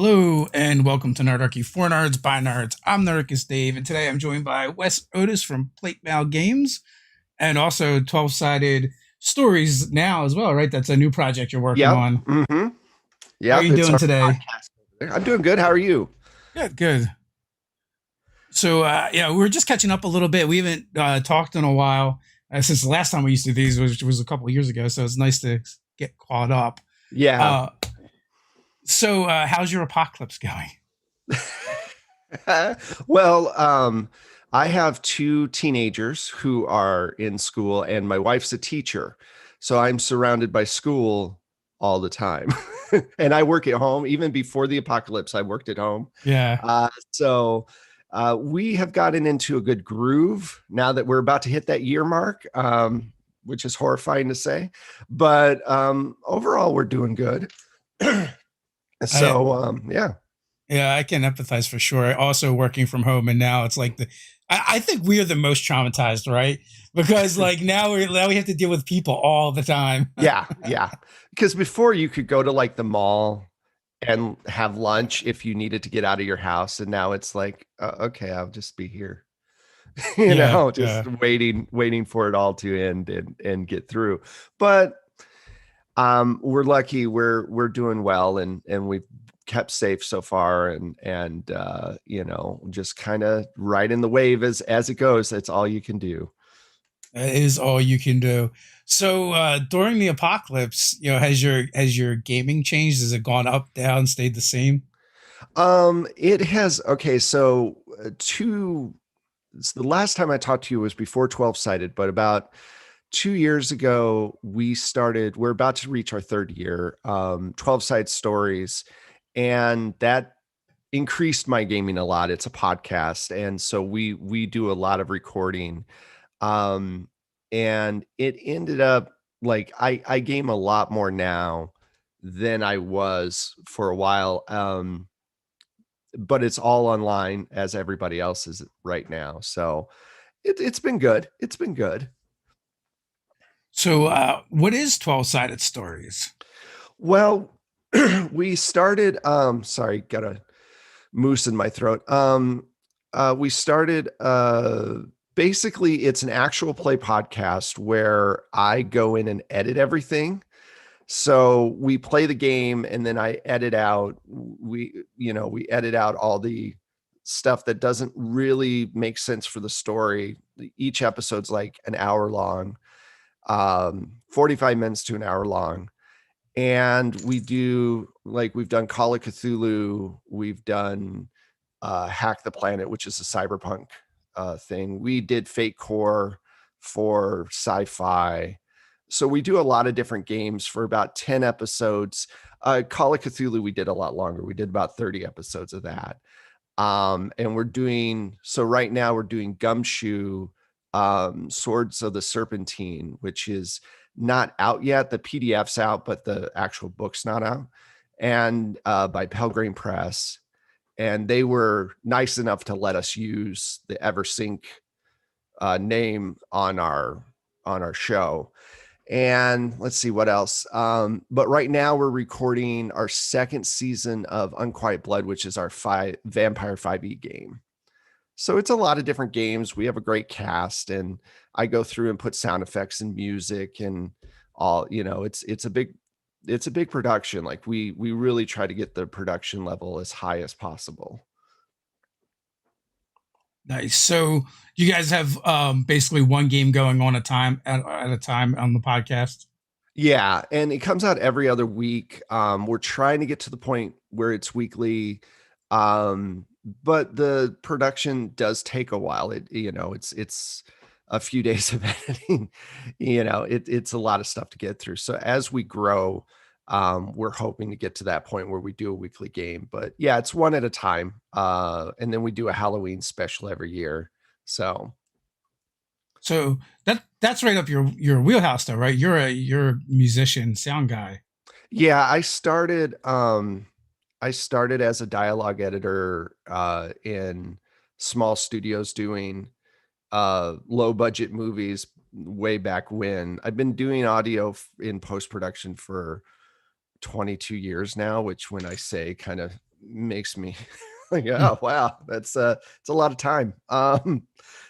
Hello and welcome to Nerdarchy for Nerds by Nerds. I'm Nerdicus Dave, and today I'm joined by Wes Otis from Plate Mail Games and also 12-sided stories now as well, right? That's a new project you're working Yep. on. How are Yep. you It's doing our today? podcast over there. I'm doing good. How are you? Good, good. So, yeah, we were just catching up a little bit. We haven't talked in a while since the last time we used to do these, which was a couple of years ago. So it's nice to get caught up. Yeah. Uh, so, how's your apocalypse going? well, I have two teenagers who are in school, and my wife's a teacher. So I'm surrounded by school all the time. And I work at home. Even before the apocalypse, I worked at home. Yeah. So we have gotten into a good groove now that we're about to hit that year mark, which is horrifying to say. But overall, we're doing good. I, Yeah. Yeah, I can empathize for sure. Also working from home, and now it's like I think we are the most traumatized, right? Because like now we have to deal with people all the time. Yeah. Because before you could go to like the mall and have lunch if you needed to get out of your house, and now it's like, okay, I'll just be here, Yeah, just yeah. waiting for it all to end and get through. But we're lucky, we're doing well, and we've kept safe so far, and just kind of riding the wave as it goes. That's all you can do. That is all you can do. So during the apocalypse, has your gaming changed? Has it gone up, down, stayed the same? It has. Okay, so two the last time I talked to you was before 12-sided, but about 2 years ago, we're about to reach our third year, 12-sided stories, and that increased my gaming a lot. It's a podcast, and so we do a lot of recording. Um, and it ended up like I game a lot more now than I was for a while. But it's all online as everybody else is right now. So it's been good. It's been good. So what is 12-sided stories? Well, we started, sorry, got a moose in my throat. We started, basically it's an actual play podcast where I go in and edit everything. So we play the game, and then I edit out, we edit out all the stuff that doesn't really make sense for the story. Each episode's like an hour long, 45 minutes to an hour long. And we've done Call of Cthulhu, we've done Hack the Planet, which is a cyberpunk thing. We did Fate Core for sci-fi. So we do a lot of different games for about 10 episodes. Call of Cthulhu, we did a lot longer. We did about 30 episodes of that. And right now we're doing Gumshoe, Swords of the Serpentine, which is not out yet. The PDF's out, but the actual book's not out. And by Pelgrane Press. And they were nice enough to let us use the Eversync name on our show. And let's see what else. But right now we're recording our second season of Unquiet Blood, which is our Vampire 5e game. So it's a lot of different games. We have a great cast, and I go through and put sound effects and music and all. It's a big production. Like we really try to get the production level as high as possible. Nice. So you guys have basically one game going on at a time on the podcast. Yeah, and it comes out every other week. We're trying to get to the point where it's weekly, but the production does take a while. It's a few days of editing. It's a lot of stuff to get through. So as we grow, we're hoping to get to that point where we do a weekly game. But yeah, it's one at a time, and then we do a Halloween special every year. So So that's right up your wheelhouse, though, right? You're a musician, sound guy. yeah, I started as a dialogue editor in small studios doing low budget movies way back when. I've been doing audio in post production for 22 years now, which when I say kind of makes me like, oh wow, that's it's a lot of time.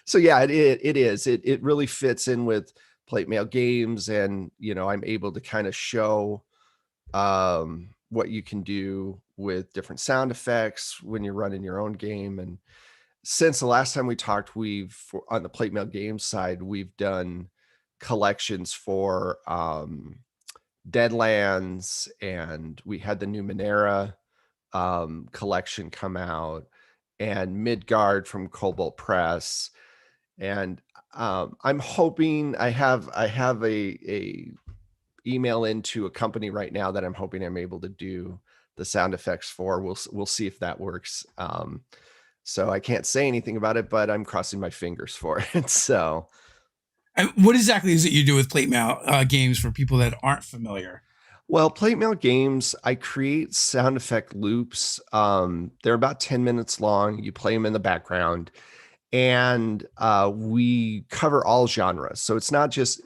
So yeah, it is. It really fits in with plate mail games, and I'm able to kind of show what you can do with different sound effects when you're running your own game. And since the last time we talked, on the plate mail games side, we've done collections for Deadlands, and we had the new Minera collection come out, and Midgard from Cobalt Press. And I'm hoping I have a email into a company right now that I'm hoping I'm able to do the sound effects for. We'll see if that works. So I can't say anything about it, but I'm crossing my fingers for it. So And what exactly is it you do with plate mail games for people that aren't familiar? well, plate mail games, I create sound effect loops. They're about 10 minutes long. You play them in the background, and we cover all genres. So it's not just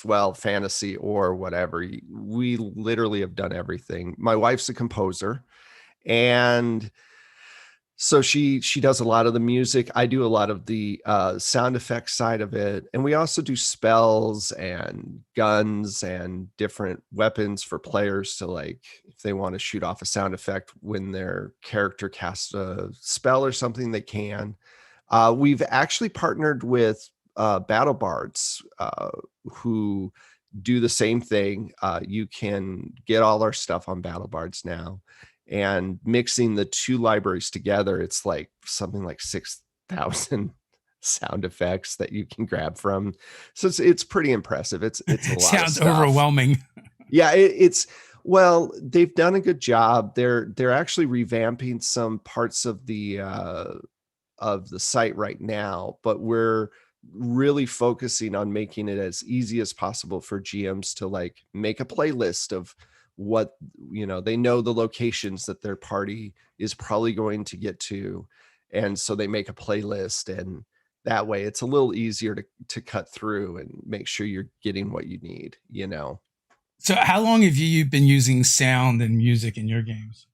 well, fantasy or whatever. We literally have done everything. My wife's a composer, and so she does a lot of the music. I do a lot of the sound effects side of it, and we also do spells and guns and different weapons for players to, like, if they want to shoot off a sound effect when their character casts a spell or something, they can. We've actually partnered with battle bards who do the same thing. You can get all our stuff on battle bards now, and mixing the two libraries together, it's like something like 6,000 sound effects that you can grab from. So it's pretty impressive. It's a lot of Sounds stuff. overwhelming. Yeah, it's well, they've done a good job. They're actually revamping some parts of the site right now, but we're really focusing on making it as easy as possible for GMs to, like, make a playlist of what, they know the locations that their party is probably going to get to. And so they make a playlist, and that way it's a little easier to cut through and make sure you're getting what you need. So, how long have you been using sound and music in your games?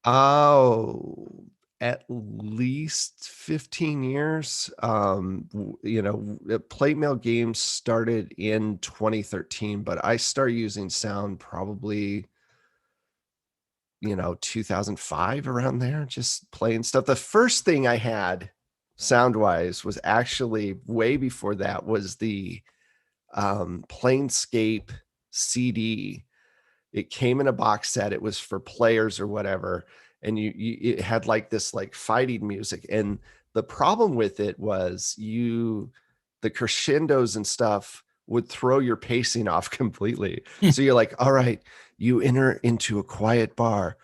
Oh, at least 15 years. Plate mail games started in 2013, but I started using sound probably, 2005, around there, just playing stuff. The first thing I had sound wise was actually way before that, was the Planescape CD. It came in a box set. It was for players or whatever, and it had like this like fighting music. And the problem with it was the crescendos and stuff would throw your pacing off completely. So you're like, all right, you enter into a quiet bar,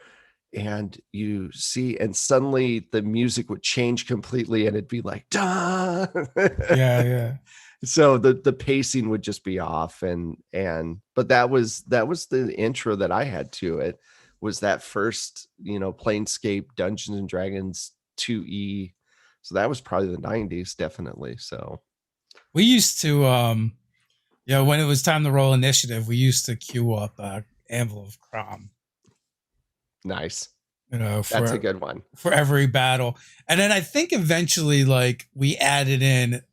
and you see, and suddenly the music would change completely, and it'd be like, duh. Yeah, yeah. So the pacing would just be off, but that was the intro that I had to it, was that first, Planescape Dungeons and Dragons 2E. So that was probably the 90s, definitely. So We used to, when it was time to roll initiative, we used to queue up Anvil of Crom, nice. That's a for good one. every battle. And then I think eventually, like, we added in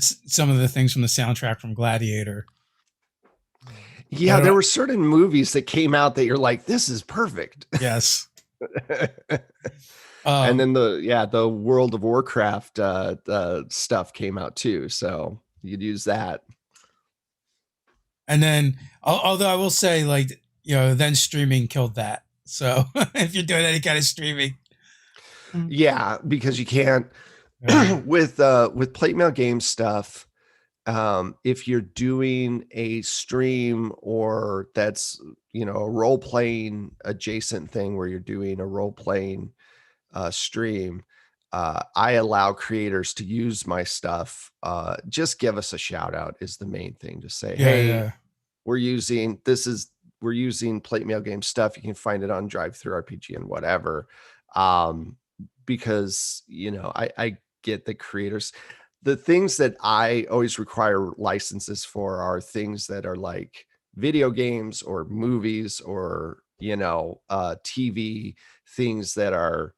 some of the things from the soundtrack from Gladiator. Yeah, there were certain movies that came out that you're like, this is perfect. Yes. And then the World of Warcraft stuff came out too, so you'd use that. And then, although I will say, like, then streaming killed that. So if you're doing any kind of streaming, Yeah, because you can't with plate mail game stuff. If you're doing a stream, or that's a role playing adjacent thing where you're doing a role playing stream, I allow creators to use my stuff. Just give us a shout out is the main thing. Just say, yeah, hey, yeah. we're using plate mail game stuff. You can find it on Drive Through RPG and whatever. Because I get the creators. The things that I always require licenses for are things that are like video games or movies or TV things that are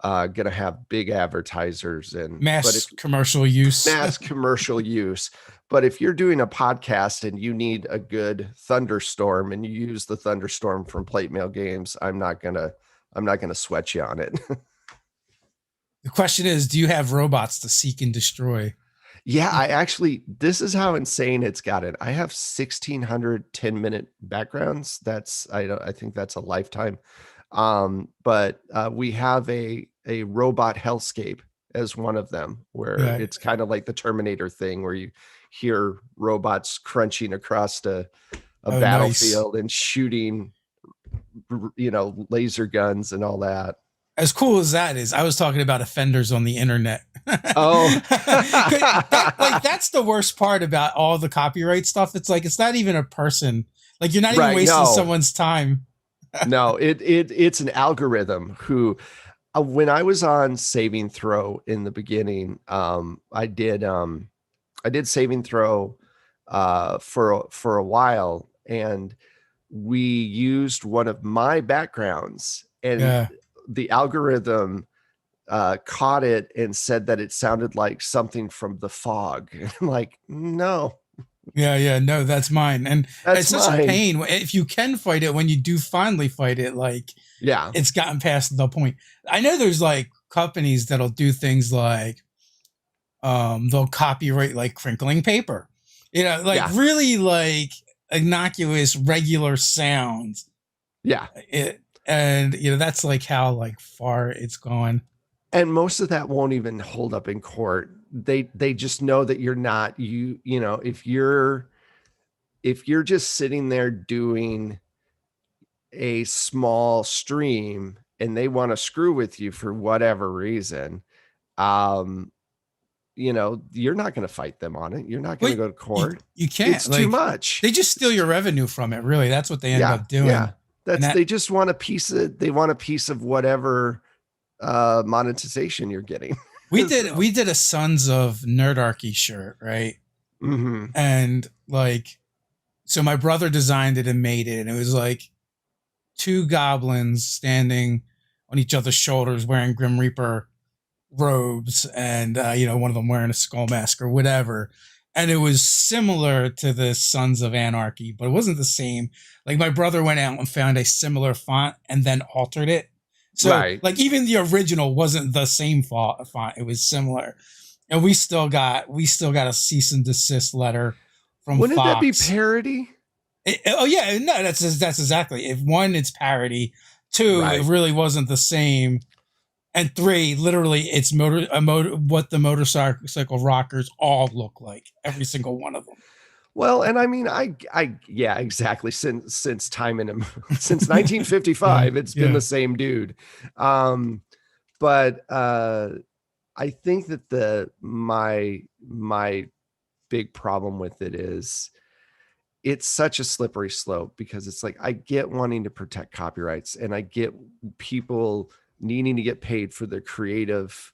going to have big advertisers Mass commercial use. mass commercial use. But if you're doing a podcast and you need a good thunderstorm and you use the thunderstorm from Plate Mail Games, I'm not gonna sweat you on it. The question is, do you have robots to seek and destroy? Yeah, this is how insane it's gotten. I have 1,600 10-minute backgrounds. I think that's a lifetime. But we have a robot hellscape as one of them, where it's kind of like the Terminator thing, where you hear robots crunching across a battlefield and shooting, laser guns and all that. As cool as that is, I was talking about offenders on the internet. Oh, that's the worst part about all the copyright stuff. It's like, it's not even a person. Like, you're not even wasting someone's time. No, it's an algorithm who, when I was on Saving Throw in the beginning, I did Saving Throw for a while, and we used one of my backgrounds, and the algorithm caught it and said that it sounded like something from The Fog. And I'm like, no. No, that's mine. And it's such a pain if you can fight it. When you do finally fight it, like, it's gotten past the point. I know there's like companies that'll do things like they'll copyright like crinkling paper, really like innocuous regular sounds. And that's like how like far it's gone. And most of that won't even hold up in court. They just know that you're not, if you're just sitting there doing a small stream and they want to screw with you for whatever reason, you're not going to fight them on it. You're not going to go to court. You can't. It's too much. They just steal your revenue from it. Really, that's what they end up doing. Yeah, they just want a piece of. They want a piece of whatever monetization you're getting. We did a Sons of Nerdarchy shirt, right? Mm-hmm. And like, so my brother designed it and made it, and it was like two goblins standing on each other's shoulders wearing Grim Reaper robes, and one of them wearing a skull mask or whatever. And it was similar to the Sons of Anarchy, but it wasn't the same. Like, my brother went out and found a similar font and then altered it. So like, even the original wasn't the same font. It was similar. And we still got a cease and desist letter from Wouldn't Fox. that be parody? No, that's exactly. If one, it's parody. Two, it really wasn't the same. And three, literally, it's what the motorcycle rockers all look like. Every single one of them. Well, and I mean, exactly. Since since 1955, it's been the same dude. But I think that my big problem with it is it's such a slippery slope, because it's like, I get wanting to protect copyrights, and I get people needing to get paid for their creative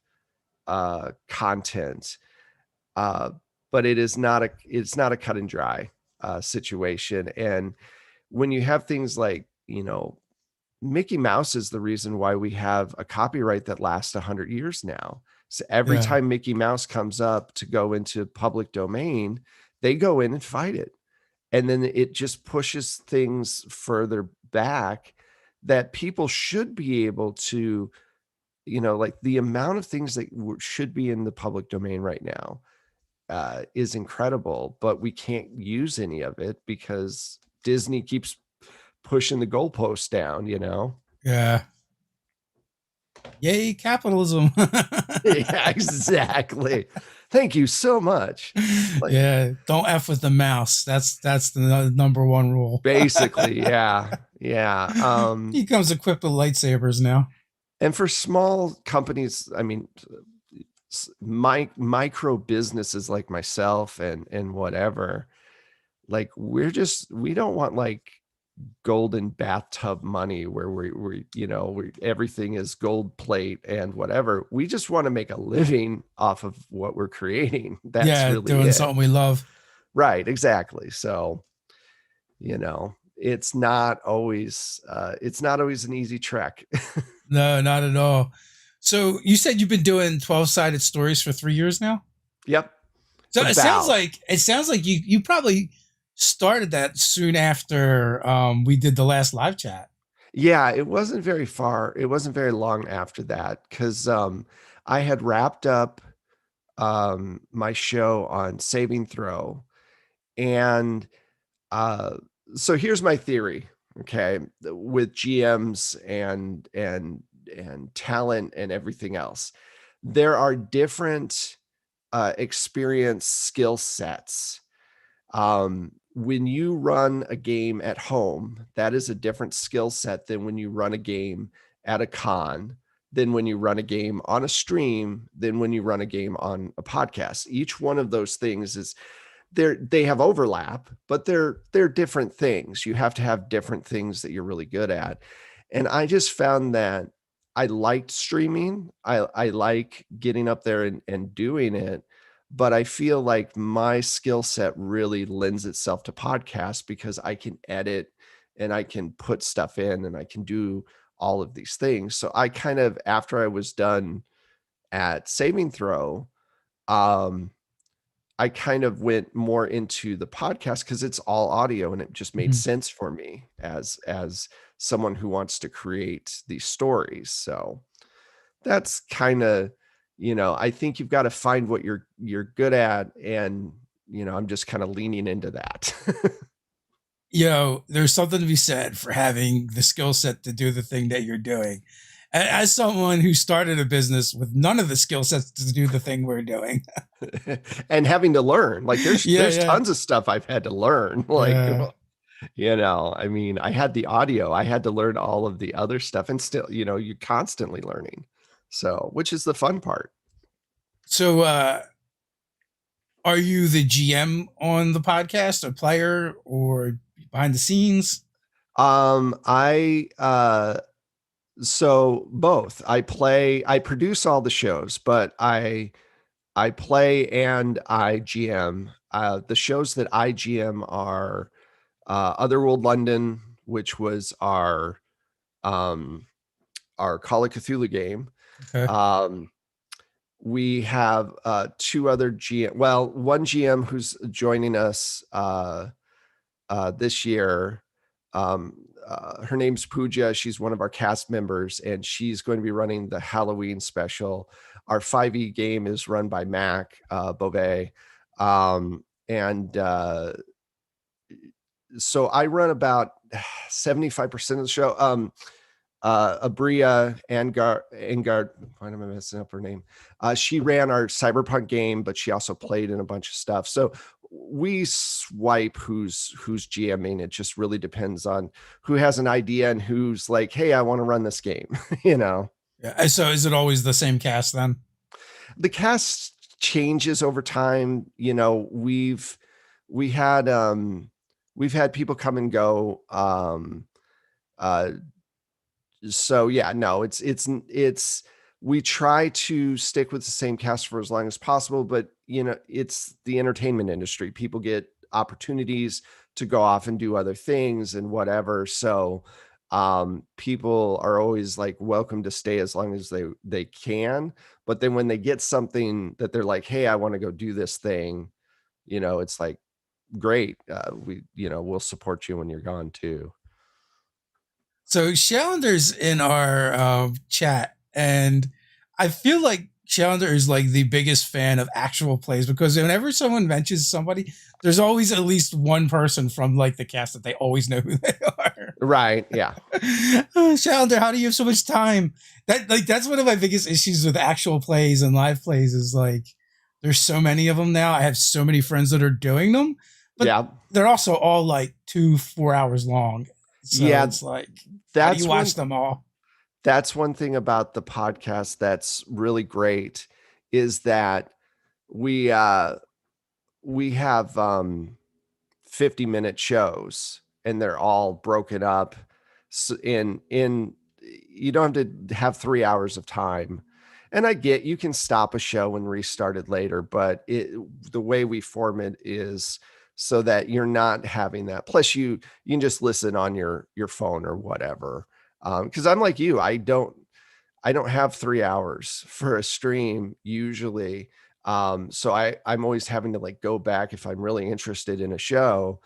content. But it's not a cut and dry situation. And when you have things like, Mickey Mouse is the reason why we have a copyright that lasts 100 years now. So every time Mickey Mouse comes up to go into public domain, they go in and fight it. And then it just pushes things further back that people should be able to, like, the amount of things that should be in the public domain right now is incredible, but we can't use any of it because Disney keeps pushing the goalposts down, Yeah. Yay, capitalism. Yeah, exactly. Thank you so much. Don't F with the mouse. That's the number one rule. Basically, yeah. He comes equipped with lightsabers now. And for small companies, I mean, micro businesses like myself and whatever, like, we don't want like golden bathtub money where we everything is gold plate and whatever. We just want to make a living off of what we're creating. That's really doing something we love. Right, exactly. So, it's not always an easy trek. No, not at all. So you said you've been doing 12-sided stories for 3 years now? Yep. So About. it sounds like you probably started that soon after we did the last live chat. Yeah, it wasn't very far. It wasn't very long after that because I had wrapped up my show on Saving Throw. And uh, so here's my theory, okay, with GMs and talent and everything else. There are different experience skill sets. When you run a game at home, that is a different skill set than when you run a game at a con, than when you run a game on a stream, than when you run a game on a podcast. Each one of those things is they have overlap, but they're different things. You have to have different things that you're really good at. And I just found that I liked streaming. I like getting up there and doing it, but I feel like my skill set really lends itself to podcasts because I can edit and I can put stuff in and I can do all of these things. So I kind of, after I was done at Saving Throw, um, I kind of went more into the podcast because it's all audio and it just made Mhm. sense for me as someone who wants to create these stories. So that's kind of, I think you've got to find what you're good at, and I'm just kind of leaning into that. There's something to be said for having the skill set to do the thing that you're doing. As someone who started a business with none of the skill sets to do the thing we're doing. And having to learn, like Yeah, there's yeah. tons of stuff I've had to learn. Like, Uh, I mean, I had the audio, I had to learn all of the other stuff, and still, you're constantly learning. So, which is the fun part. so are you the GM on the podcast, a player, or behind the scenes? I so both. I produce all the shows, but I play and I GM. The shows that I GM are Otherworld London, which was um our Call of Cthulhu game. Okay. Um, we have two other GM. Well, one GM who's joining us this year. Her name's Pooja. She's one of our cast members, and she's going to be running the Halloween special. Our 5e game is run by Mac Beauvais. And so I run about 75% of the show. Abria Angard, why am I messing up her name? She ran our Cyberpunk game, but she also played in a bunch of stuff. So we swipe who's GMing. It just really depends on who has an idea and who's like, hey, I want to run this game. Yeah. So is it always the same cast then? The cast changes over time. We had we've had people come and go. Uh, so yeah, no, it's we try to stick with the same cast for as long as possible, but it's the entertainment industry. People get opportunities to go off and do other things and whatever. So people are always like welcome to stay as long as they can. But then when they get something that they're like, hey, I want to go do this thing, it's like, great. We'll support you when you're gone too. So Shallender's in our chat, and I feel like Shallander is like the biggest fan of actual plays because whenever someone mentions somebody, there's always at least one person from like the cast that they always know who they are. Right. Yeah. Shallander, how do you have so much time? That's one of my biggest issues with actual plays and live plays is like there's so many of them now. I have so many friends that are doing them, but Yeah. they're also all like 2-4 hours long. So Yeah. it's like, how do you That's watch them all? that's one thing about the podcast that's really great is that we we have 50-minute shows, and they're all broken up in you don't have to have 3 hours of time. And I get you can stop a show and restart it later, but the way we form it is so that you're not having that. Plus you can just listen on your phone or whatever. Because I'm like you, I don't have 3 hours for a stream usually. So I'm always having to like go back if I'm really interested in a show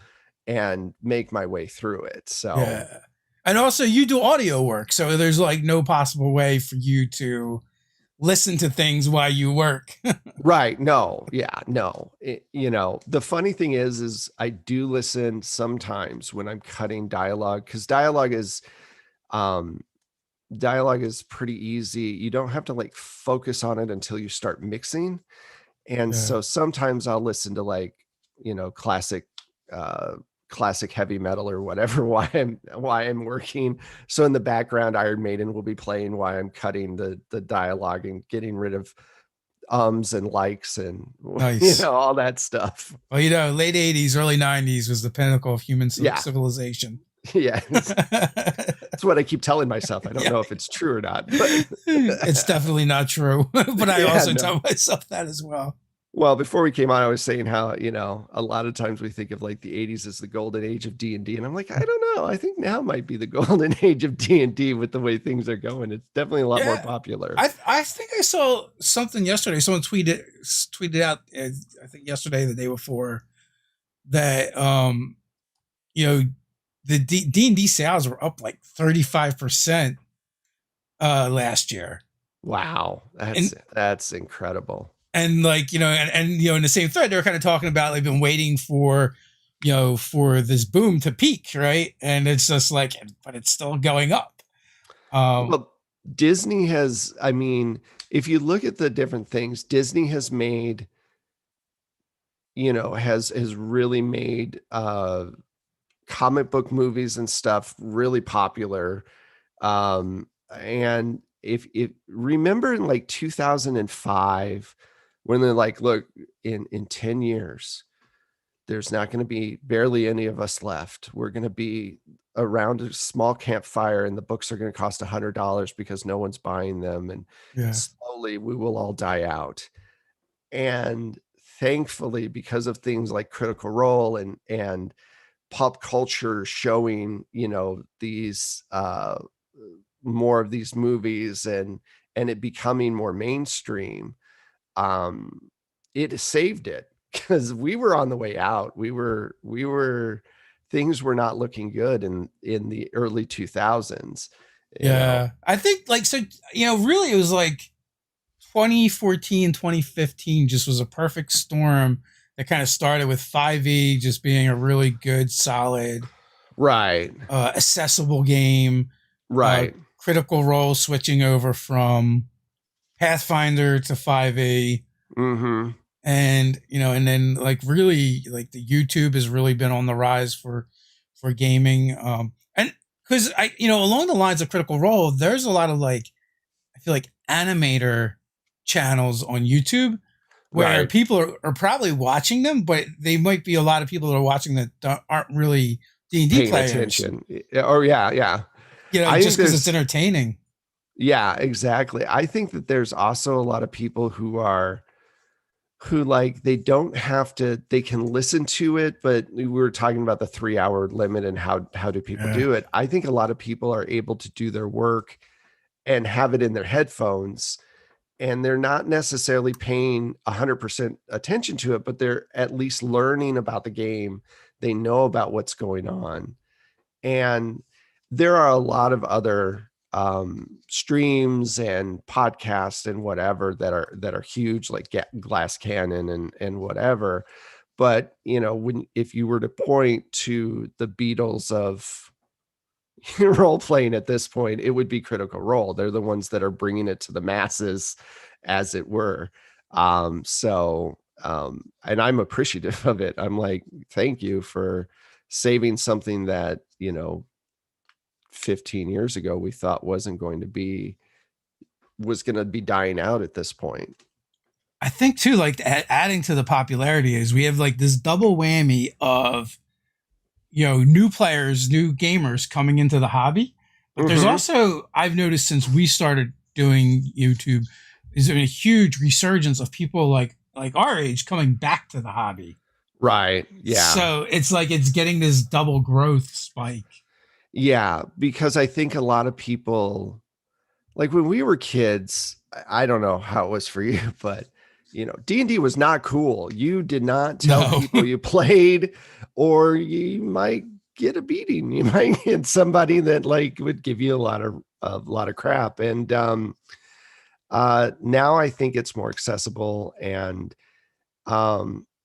and make my way through it. So Yeah. And also you do audio work, so there's like no possible way for you to listen to things while you work. right. No. Yeah. No. The funny thing is I do listen sometimes when I'm cutting dialogue, because um, dialogue is pretty easy. You don't have to like focus on it until you start mixing. And Yeah. so sometimes I'll listen to like, classic, classic heavy metal or whatever why I'm working. So in the background, Iron Maiden will be playing while I'm cutting the dialogue and getting rid of ums and likes and Nice. all that stuff. Well, late 80s, early 90s was the pinnacle of human Yeah. civilization. Yeah. That's what I keep telling myself. I don't know if it's true or not, but it's definitely not true. But I also tell myself that as well. Well, before we came on, I was saying how, a lot of times we think of like the 80s as the golden age of D&D. And I'm like, I don't know. I think now might be the golden age of D&D with the way things are going. It's definitely a lot more popular. I think I saw something yesterday. Someone tweeted out, I think yesterday, the day before, that, the D&D sales were up like 35% last year. Wow. That's incredible. And like, in the same thread, they were kind of talking about they've been waiting for this boom to peak, right? And it's just like, but it's still going up. Well, Disney has, if you look at the different things, Disney has made, has really made comic book movies and stuff really popular. And if remember in like 2005, when they're like, look, in 10 years, there's not going to be barely any of us left. We're going to be around a small campfire and the books are going to cost $100 because no one's buying them. And slowly we will all die out. And thankfully, because of things like Critical Role and pop culture showing, these more of these movies and it becoming more mainstream, it saved it, because we were on the way out. We were things were not looking good in the early 2000s. I think like, so, really it was like 2014, 2015 just was a perfect storm that kind of started with 5e just being a really good, solid, right, accessible game. Right. Critical Role switching over from Pathfinder to 5e. Mm-hmm. And, and then like really like the YouTube has really been on the rise for gaming. And because along the lines of Critical Role, there's a lot of like, I feel like animator channels on YouTube where people are probably watching them, but they might be a lot of people that are watching that aren't really D&D players. Attention. Oh yeah. Just because it's entertaining. Yeah, exactly. I think that there's also a lot of people who like, they don't have to, they can listen to it, but we were talking about the 3-hour limit and how do people do it. I think a lot of people are able to do their work and have it in their headphones, and they're not necessarily paying 100% attention to it, but they're at least learning about the game. They know about what's going on. And there are a lot of other streams and podcasts and whatever that are huge, like Glass Cannon and whatever. But if you were to point to the Beatles of role playing at this point, it would be Critical Role. They're the ones that are bringing it to the masses, as it were. And I'm appreciative of it. I'm like, thank you for saving something that 15 years ago we thought was going to be dying out at this point. I think too, like adding to the popularity is we have like this double whammy of new players, new gamers coming into the hobby. But there's also, I've noticed since we started doing YouTube, is there a huge resurgence of people like our age coming back to the hobby. Right. Yeah. So it's like it's getting this double growth spike. Yeah, because I think a lot of people, like when we were kids, I don't know how it was for you, but D&D was not cool. You did not tell No. people you played, or you might get a beating. You might get somebody that like would give you a lot of crap. And now I think it's more accessible, and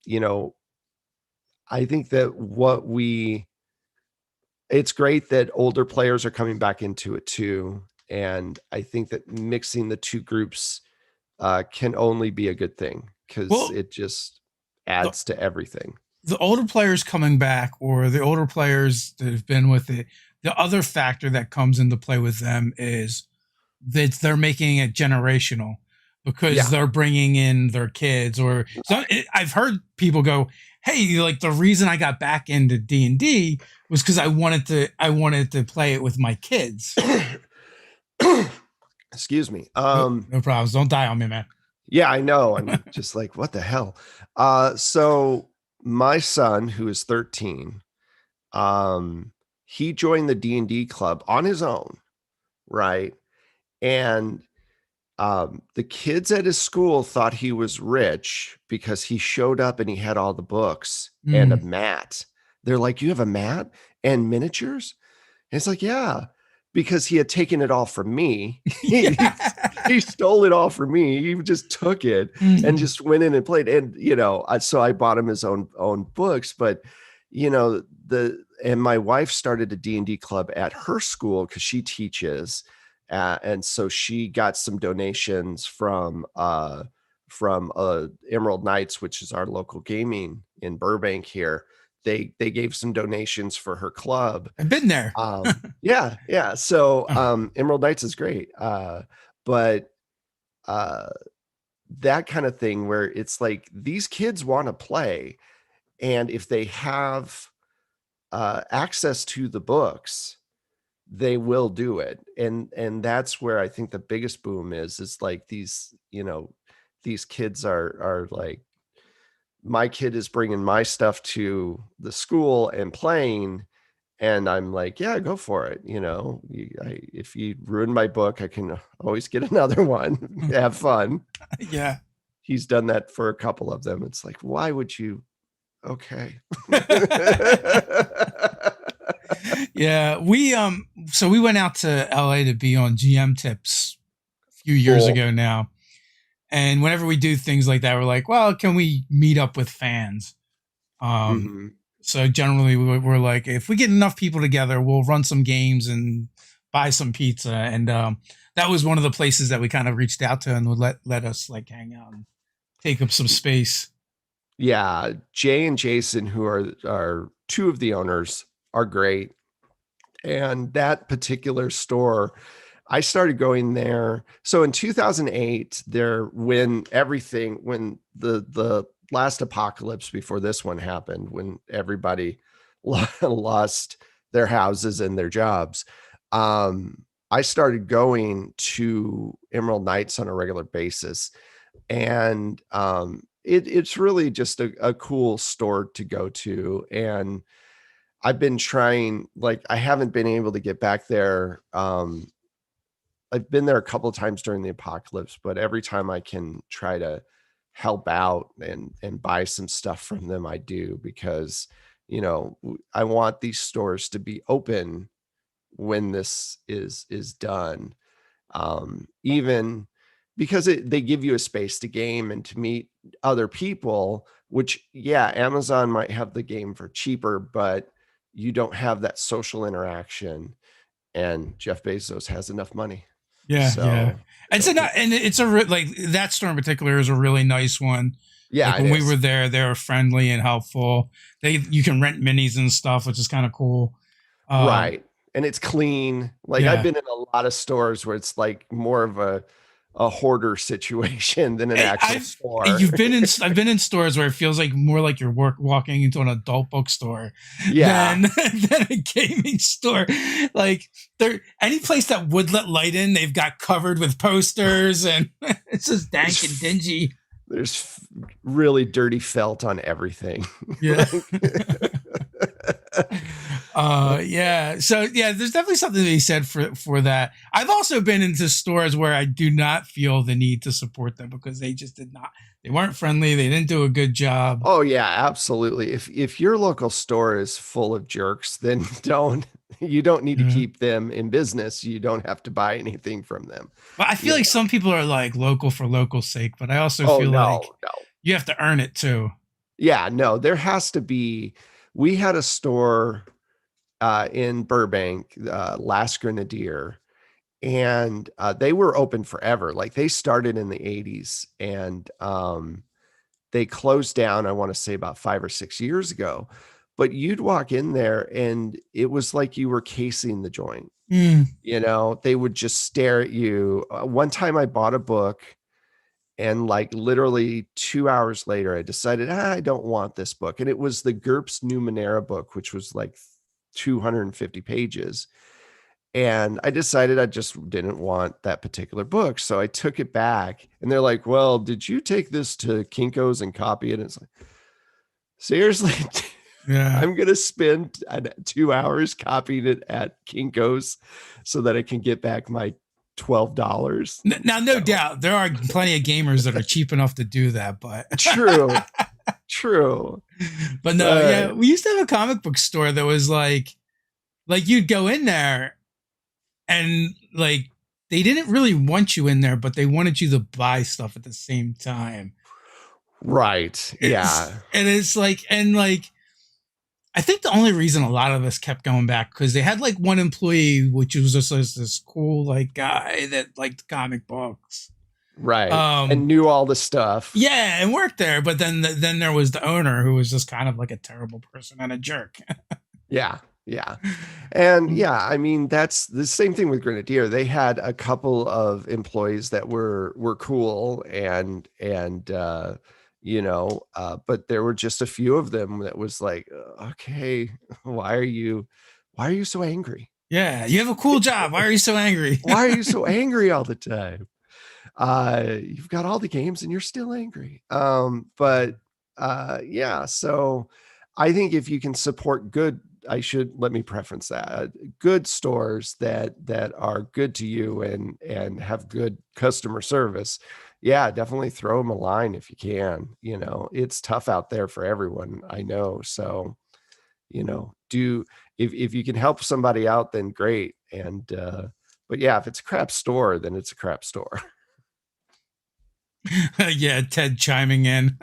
you know, I think that it's great that older players are coming back into it too. And I think that mixing the two groups can only be a good thing, because Well, it just the, adds to everything. the older players coming back, or the older players that have been with it, the other factor that comes into play with them is that they're making it generational because Yeah. they're bringing in their kids. Or so I've heard people go, "Hey, like the reason I got back into D&D was because I wanted to play it with my kids." Excuse me. No problems. Don't die on me, man. Yeah, I know. I'm just like, what the hell? So my son, who is 13, he joined the D&D club on his own, right? And the kids at his school thought he was rich because he showed up and he had all the books and a mat. They're like, "You have a mat and miniatures?" And it's like, "Yeah," because he had taken it all from me. He stole it all from me. He just took it and just went in and played. And so I bought him his own books. But and my wife started a D&D club at her school because she teaches. And so she got some donations from Emerald Knights, which is our local gaming in Burbank here. They gave some donations for her club. I've been there. Yeah. So Emerald Knights is great. But that kind of thing where it's like these kids want to play, and if they have access to the books, they will do it. And that's where I think the biggest boom is like these kids are like, my kid is bringing my stuff to the school and playing, and I'm like, yeah, go for it. If you ruin my book, I can always get another one. Have fun. Yeah. He's done that for a couple of them. It's like, why would you? Okay. Yeah, so we went out to LA to be on GM tips a few years ago now. And whenever we do things like that, we're like, well, can we meet up with fans? So generally we're like, if we get enough people together, we'll run some games and buy some pizza. And that was one of the places that we kind of reached out to and would let us like hang out and take up some space. Yeah, Jay and Jason, who are two of the owners, are great. And that particular store, I started going there. So in 2008, when the last apocalypse before this one happened, when everybody lost their houses and their jobs, I started going to Emerald Knights on a regular basis. And it's really just a cool store to go to. And I've been trying, like, I haven't been able to get back there. I've been there a couple of times during the apocalypse, but every time I can try to help out and buy some stuff from them, I do, because, I want these stores to be open when this is done. Even because they give you a space to game and to meet other people, which, yeah, Amazon might have the game for cheaper, but you don't have that social interaction, and Jeff Bezos has enough money. Yeah. Like that store in particular is a really nice one. Yeah. Like when we were there, they were friendly and helpful. You can rent minis and stuff, which is kind of cool. Right. And it's clean. Like, yeah. I've been in a lot of stores where it's like more of a hoarder situation than an actual store. I've been in stores where it feels like more like you're walking into an adult bookstore than a gaming store. Like, any place that would let light in, they've got covered with posters, and it's just dank and dingy. There's really dirty felt on everything. Yeah. Like, Yeah. So yeah, there's definitely something to be said for that. I've also been into stores where I do not feel the need to support them because they just did not, they weren't friendly, they didn't do a good job. oh yeah, absolutely. If your local store is full of jerks, then you don't need to Yeah. keep them in business. You don't have to buy anything from them. But I feel You like know? some people are like local for local sake, but I also Oh feel like no, no. you have to earn it too. Yeah, no, there has to be. We had a store in Burbank, Last Grenadier, and they were open forever. Like they started in the 80s and they closed down, I want to say about 5 or 6 years ago. But you'd walk in there and it was like you were casing the joint. Mm. You know, they would just stare at you. One time I bought a book and like literally 2 hours later, I decided, I don't want this book. And it was the GURPS Numenera book, which was like 250 pages. And I decided I just didn't want that particular book. So I took it back and they're like, well, did you take this to Kinko's and copy it? And it's like, seriously, Yeah. I'm going to spend 2 hours copying it at Kinko's so that I can get back my $12. Now, no doubt, there are plenty of gamers that are cheap enough to do that, but True. True. but no, yeah, we used to have a comic book store that was like you'd go in there and like they didn't really want you in there, but they wanted you to buy stuff at the same time. Right. Yeah. And it's like, and like, I think the only reason a lot of us kept going back because they had like one employee, which was just this cool like guy that liked comic books, Right. And knew all the stuff. Yeah, and worked there. But then there was the owner who was just kind of like a terrible person and a jerk. Yeah. Yeah. And yeah, I mean, that's the same thing with Grenadier. They had a couple of employees that were cool and but there were just a few of them that was like, okay, why are you so angry? Yeah, you have a cool job. Why are you so angry? Why are you so angry all the time? You've got all the games and you're still angry. Yeah, so I think if you can support good, let me preference that, good stores that are good to you and have good customer service. Yeah, definitely throw them a line if you can. You know, it's tough out there for everyone, I know. So, if you can help somebody out, then great. And but yeah, if it's a crap store, then it's a crap store. Yeah, Ted chiming in.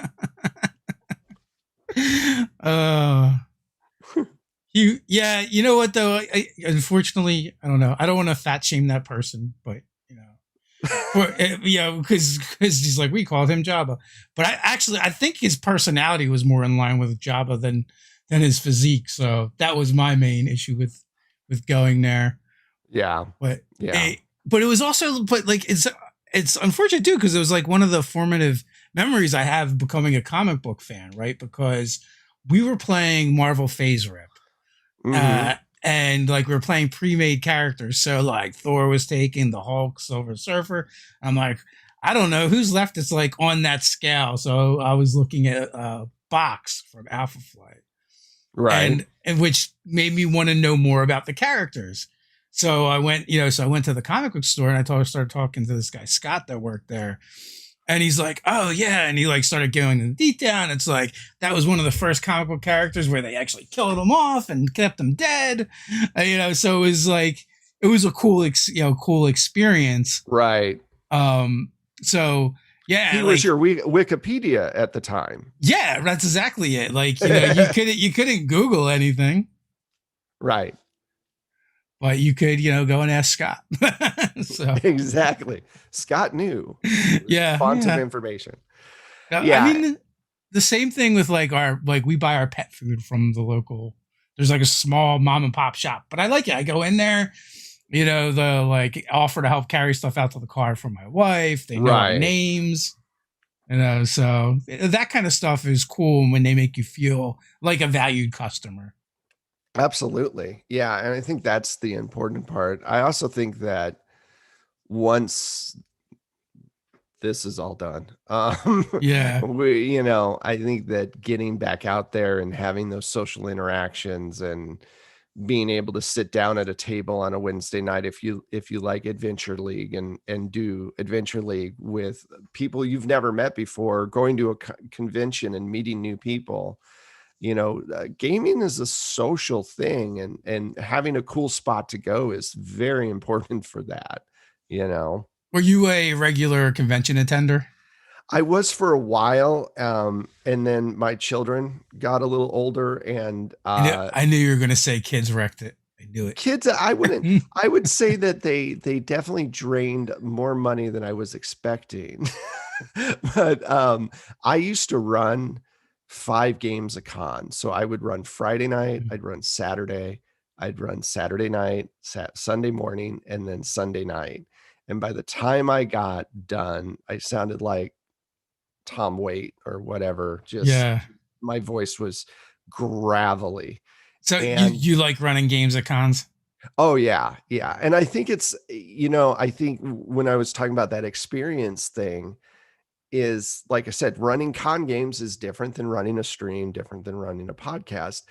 You know what though? Unfortunately, I don't know. I don't want to fat shame that person, but because he's like, we called him Jabba, but I think his personality was more in line with Jabba than his physique. So that was my main issue with going there. Yeah, but yeah, but it was also, but like it's unfortunate too because it was like one of the formative memories I have becoming a comic book fan, right? Because we were playing Marvel Phase Rip. Mm-hmm. And like we were playing pre-made characters, so like Thor was taking the Hulk, Silver Surfer. I'm like, I don't know who's left that's like on that scale. So I was looking at Box from Alpha Flight, right, and which made me want to know more about the characters. So I went, so I went to the comic book store and I started talking to this guy Scott that worked there. And he's like, oh, yeah. And he like started going into detail. And it's like, that was one of the first comic book characters where they actually killed him off and kept him dead. So it was like, it was a cool experience. Right. So yeah. He was your Wikipedia at the time. Yeah, that's exactly it. Like, you couldn't Google anything. Right. But you could, go and ask Scott. So exactly. Scott knew. Yeah. Font of information. Now, yeah. I mean, the same thing with we buy our pet food from the local. There's like a small mom and pop shop, but I like it. I go in there, the like offer to help carry stuff out to the car for my wife. They know our names, so that kind of stuff is cool when they make you feel like a valued customer. Absolutely. Yeah. And I think that's the important part. I also think that once this is all done. Yeah. I think that getting back out there and having those social interactions and being able to sit down at a table on a Wednesday night, if you like Adventure League, and do Adventure League with people you've never met before, going to a convention and meeting new people. Gaming is a social thing, and having a cool spot to go is very important for that. Were you a regular convention attender? I was for a while, and then my children got a little older, and I knew you were going to say kids wrecked it. I knew it. kids, I would say that they definitely drained more money than I was expecting. But I used to run 5 games a con. So I would run Friday night, I'd run Saturday, I'd run Saturday night, Sunday morning, and then Sunday night. And by the time I got done, I sounded like Tom Waite or whatever. Just Yeah. my voice was gravelly. So And you like running games at cons? oh yeah. And I think I think when I was talking about that experience thing, is, like I said, running con games is different than running a stream, different than running a podcast.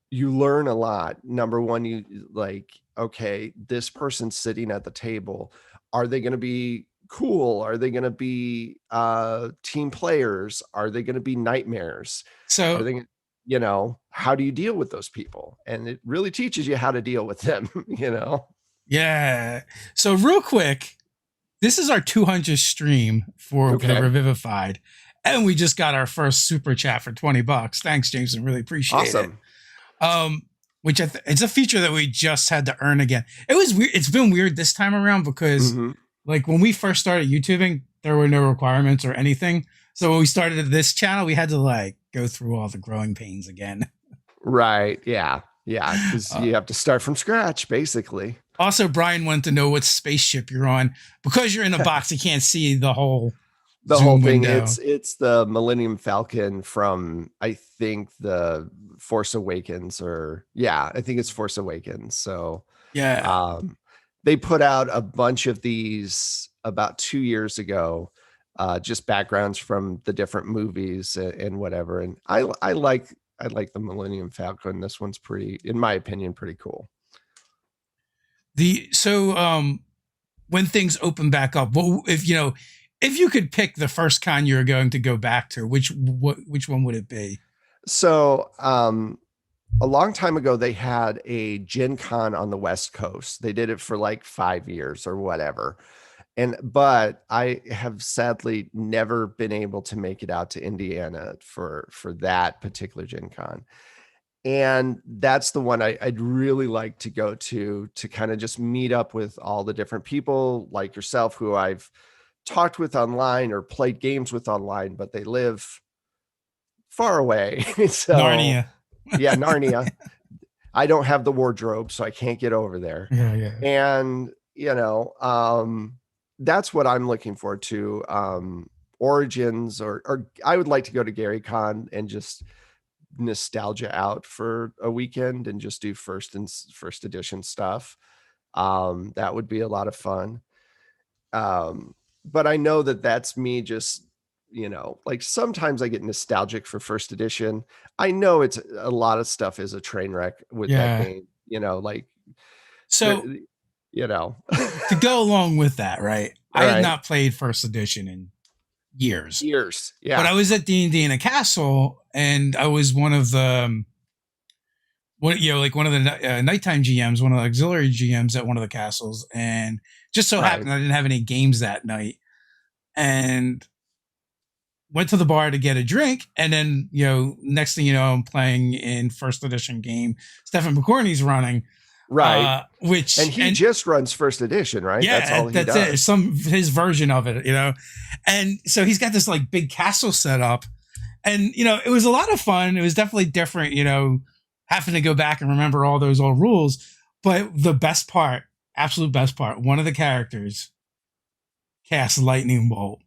You learn a lot. Number one, you like, okay, this person's sitting at the table. Are they going to be cool? Are they going to be team players? Are they going to be nightmares? Are So they, how do you deal with those people? And it really teaches you how to deal with them, yeah. So real quick, this is our 200th stream for Okay. the Revivified, and we just got our first super chat for $20. Thanks, Jameson. Really appreciate Awesome. it. Which it's a feature that we just had to earn again. It was weird. It's been weird this time around because, like, when we first started YouTubing, there were no requirements or anything. So when we started this channel, we had to like go through all the growing pains again. Right. Yeah. Because you have to start from scratch, basically. Also, Brian wanted to know what spaceship you're on. Because you're in a box, you can't see the whole whole thing. window. It's the Millennium Falcon from, I think, the Force Awakens, I think it's Force Awakens. So yeah, they put out a bunch of these about 2 years ago, just backgrounds from the different movies and whatever. And I like the Millennium Falcon. This one's pretty, in my opinion, pretty cool. When things open back up, if you could pick the first con you're going to go back to, which one would it be? So a long time ago, they had a Gen Con on the West Coast. They did it for like 5 years or whatever. But I have sadly never been able to make it out to Indiana for that particular Gen Con. And that's the one I'd really like to go to kind of just meet up with all the different people like yourself who I've talked with online or played games with online, but they live far away. So Narnia. Yeah, Narnia. I don't have the wardrobe, so I can't get over there. Yeah. And, that's what I'm looking forward to. Origins, or I would like to go to GaryCon and just nostalgia out for a weekend and just do first edition stuff. That would be a lot of fun. But I know that that's me just, like sometimes I get nostalgic for first edition. I know it's a lot of stuff is a train wreck with that game, to go along with that, right? I Right. had not played first edition in years. Yeah. But I was at D&D in a castle, and I was one of the one of the nighttime GMs, one of the auxiliary GMs at one of the castles, and just so happened I didn't have any games that night, and went to the bar to get a drink, and then next thing you know, I'm playing in first edition game. Stephen McCorney's running, right? And he just runs first edition, right? Yeah, that's all he does. It. His version of it, and so he's got this like big castle set up, and it was a lot of fun. It was definitely different, having to go back and remember all those old rules. But the best part, absolute best part, one of the characters casts lightning bolt.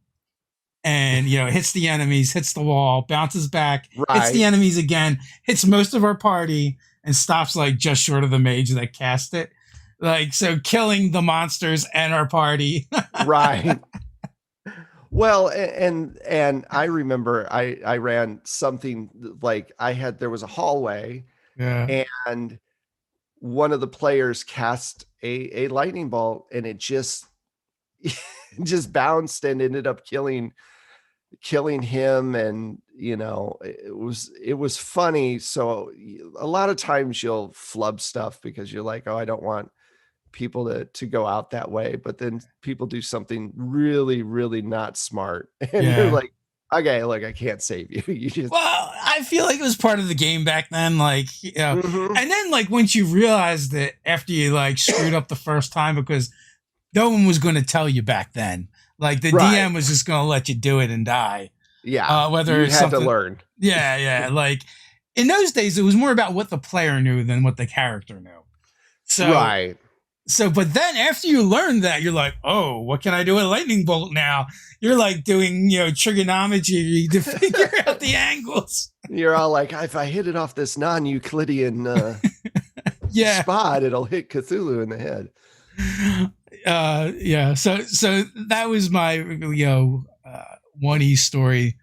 And hits the enemies, hits the wall, bounces back, hits the enemies again, hits most of our party, and stops like just short of the mage that cast it. Like, so killing the monsters and our party. Right. Well, and I remember I ran something like there was a hallway, Yeah. and one of the players cast a lightning bolt, and it just just bounced and ended up killing him. And it was funny. So a lot of times you'll flub stuff because you're like, oh, I don't want people to go out that way, but then people do something really, really not smart, and you're Yeah. like, okay, look, I can't save you. You just Well, I feel like it was part of the game back then, like, Mhm. and then like once you realized that after you like screwed up the first time, because no one was going to tell you back then, like the Right. DM was just going to let you do it and die. Yeah, Whether you it's had to something, learn. yeah, like in those days, it was more about what the player knew than what the character knew. So, Right. but then after you learn that, you're like, oh, what can I do with a lightning bolt now? You're like doing, trigonometry to figure out the angles. You're all like, if I hit it off this non-Euclidean Yeah. spot, it'll hit Cthulhu in the head. Yeah. So that was my, 1E story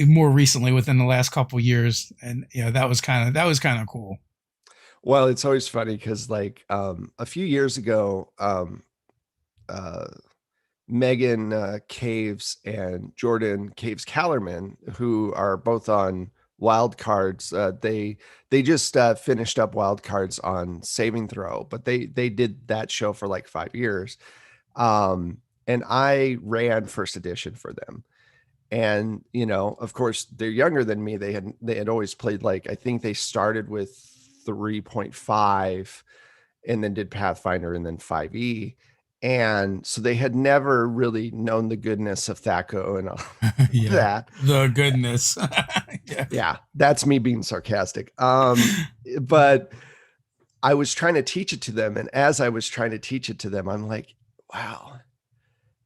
more recently within the last couple years. And, that was kind of cool. Well, it's always funny because a few years ago, uh, Megan Caves and Jordan Caves Callerman, who are both on Wild Cards, they just finished up Wild Cards on Saving Throw, but they did that show for like 5 years, and I ran first edition for them. And of course, they're younger than me. They had always played, like, I think they started with 3.5 and then did Pathfinder and then 5e. And so they had never really known the goodness of THAC0 and all Yeah. that. The goodness. Yeah. Yeah, that's me being sarcastic. But I was trying to teach it to them. And as I was trying to teach it to them, I'm like, wow,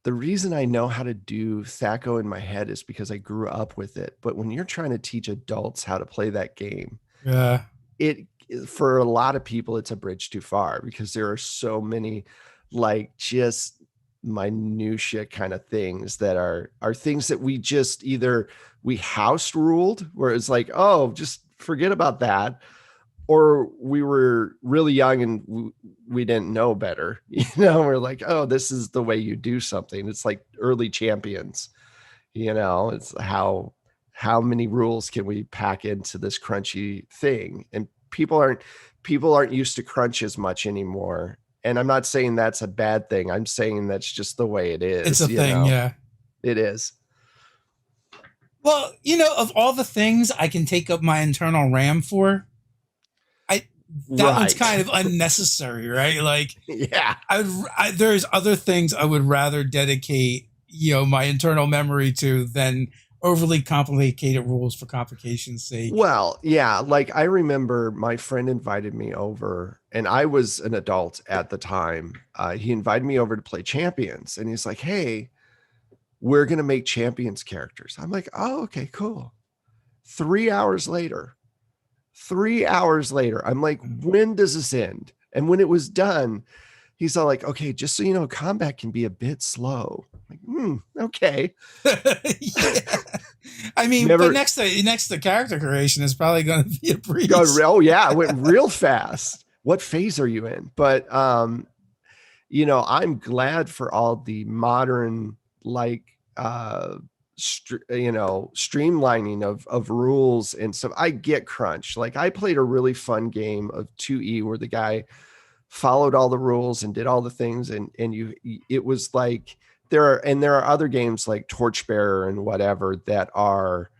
the reason I know how to do THAC0 in my head is because I grew up with it. But when you're trying to teach adults how to play that game, Yeah. it for a lot of people, it's a bridge too far because there are so many just minutia kind of things that are things that we just either we house ruled, where it's like, oh, just forget about that, or we were really young and we didn't know better. We're like, oh, this is the way you do something. It's like early champions. It's how many rules can we pack into this crunchy thing? And people aren't used to crunch as much anymore. And I'm not saying that's a bad thing. I'm saying that's just the way it is. It's a thing. Yeah. It is. Well, of all the things I can take up my internal RAM for, that one's kind of unnecessary, right? Like, yeah, there's other things I would rather dedicate, my internal memory to than overly complicated rules for complication's sake. Well, yeah, like I remember my friend invited me over, and I was an adult at the time. He invited me over to play Champions, and he's like, hey, we're going to make Champions characters. I'm like, oh, okay, cool. 3 hours later, I'm like, when does this end? And when it was done, he's all like, okay, just so you know, combat can be a bit slow. I'm like, okay. Yeah. I mean, but next to character creation is probably going to be a breeze. Oh yeah, it went real fast. What phase are you in? But I'm glad for all the modern streamlining of rules and stuff. I get crunch. Like, I played a really fun game of 2E where the guy followed all the rules and did all the things, and it was like there are other games like Torchbearer and whatever that are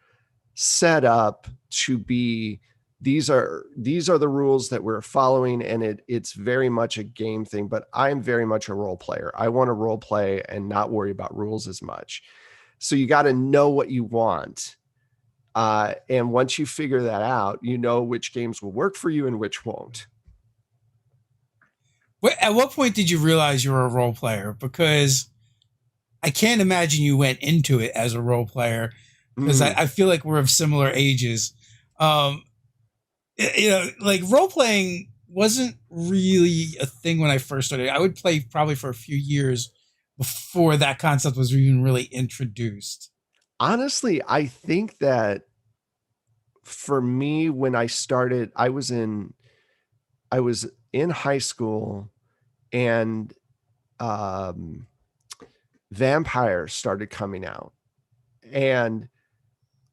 set up to be, these are the rules that we're following, and it's very much a game thing. But I'm very much a role player. I want to role play and not worry about rules as much. So you got to know what you want. And once you figure that out, which games will work for you and which won't. At what point did you realize you were a role player? Because I can't imagine you went into it as a role player, because I feel like we're of similar ages. Like, role playing wasn't really a thing when I first started. I would play probably for a few years before that concept was even really introduced? Honestly, I think that for me, when I started, I was in high school, and um, Vampire started coming out, and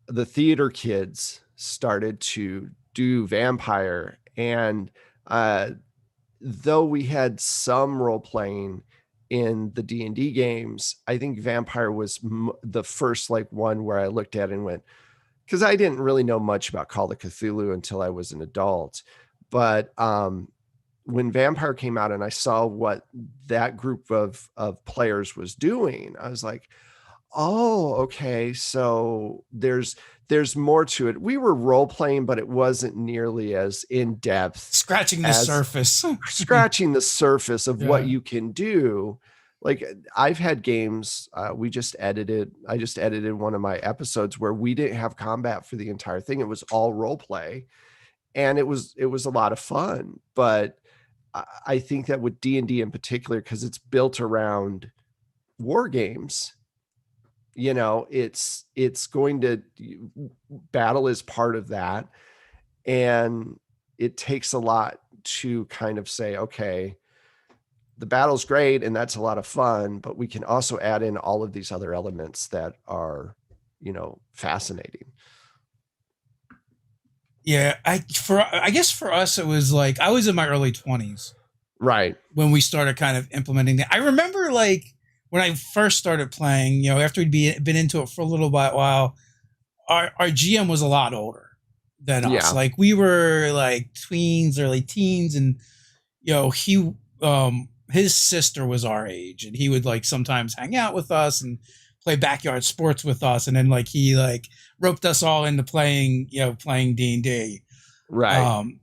the theater kids started to do Vampire, and uh, though we had some role playing in the D&D games, I think Vampire was the first like one where I looked at it and went, because I didn't really know much about Call of Cthulhu until I was an adult. But when Vampire came out and I saw what that group of players was doing, I was like, oh, okay. So there's more to it. We were role playing, but it wasn't nearly as in depth, Scratching the as surface. scratching the surface of what Yeah. you can do. Like I've had games, I just edited one of my episodes where we didn't have combat for the entire thing. It was all role play, and it was a lot of fun. But I think that with D&D in particular, because it's built around war games, you know, it's going to, battle is part of that, and it takes a lot to kind of say, okay, the battle's great and that's a lot of fun, but we can also add in all of these other elements that are, you know, fascinating. Yeah, I guess for us it was like I was in my early 20s Right. when we started kind of implementing it. I remember like when I first started playing, you know, after we'd been into it for a little while, our GM was a lot older than us. Yeah. Like we were like tweens, early teens, and you know, his sister was our age, and he would like sometimes hang out with us and play backyard sports with us, and then like he like roped us all into playing D&D. Right. Um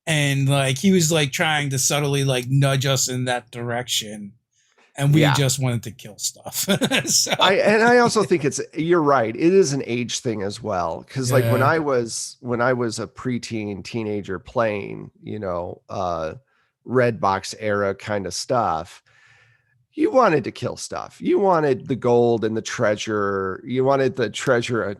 and like he was like trying to subtly like nudge us in that direction, and we Yeah. just wanted to kill stuff. So I also think you're right. It is an age thing as well. Cause like when yeah. I was a preteen teenager playing, you know, red box era kind of stuff, you wanted to kill stuff. You wanted the gold and the treasure. You wanted the treasure.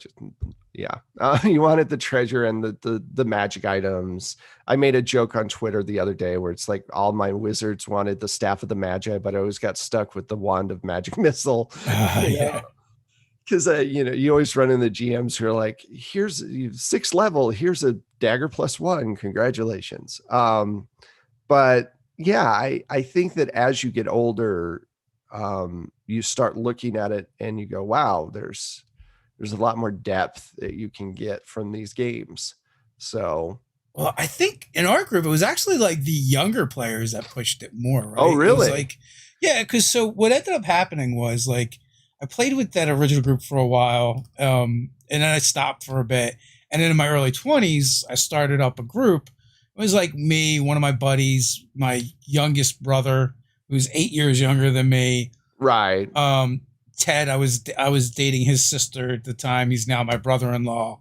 You wanted the treasure and the magic items. I made a joke on Twitter the other day where it's like all my wizards wanted the staff of the magi, but I always got stuck with the wand of magic missile. Yeah. Because you know, you always run into GMs who are like, here's 6th level, here's a dagger +1, congratulations. But yeah, I think that as you get older, you start looking at it and you go, wow, there's a lot more depth that you can get from these games. So, Well, I think in our group it was actually like the younger players that pushed it more, right? oh, really? It was like, yeah, because so what ended up happening was like I played with that original group for a while, and then I stopped for a bit, and then in my early 20s I started up a group. It was like me, one of my buddies, my youngest brother, who's 8 years younger than me. Right. Ted, I was dating his sister at the time. He's now my brother-in-law.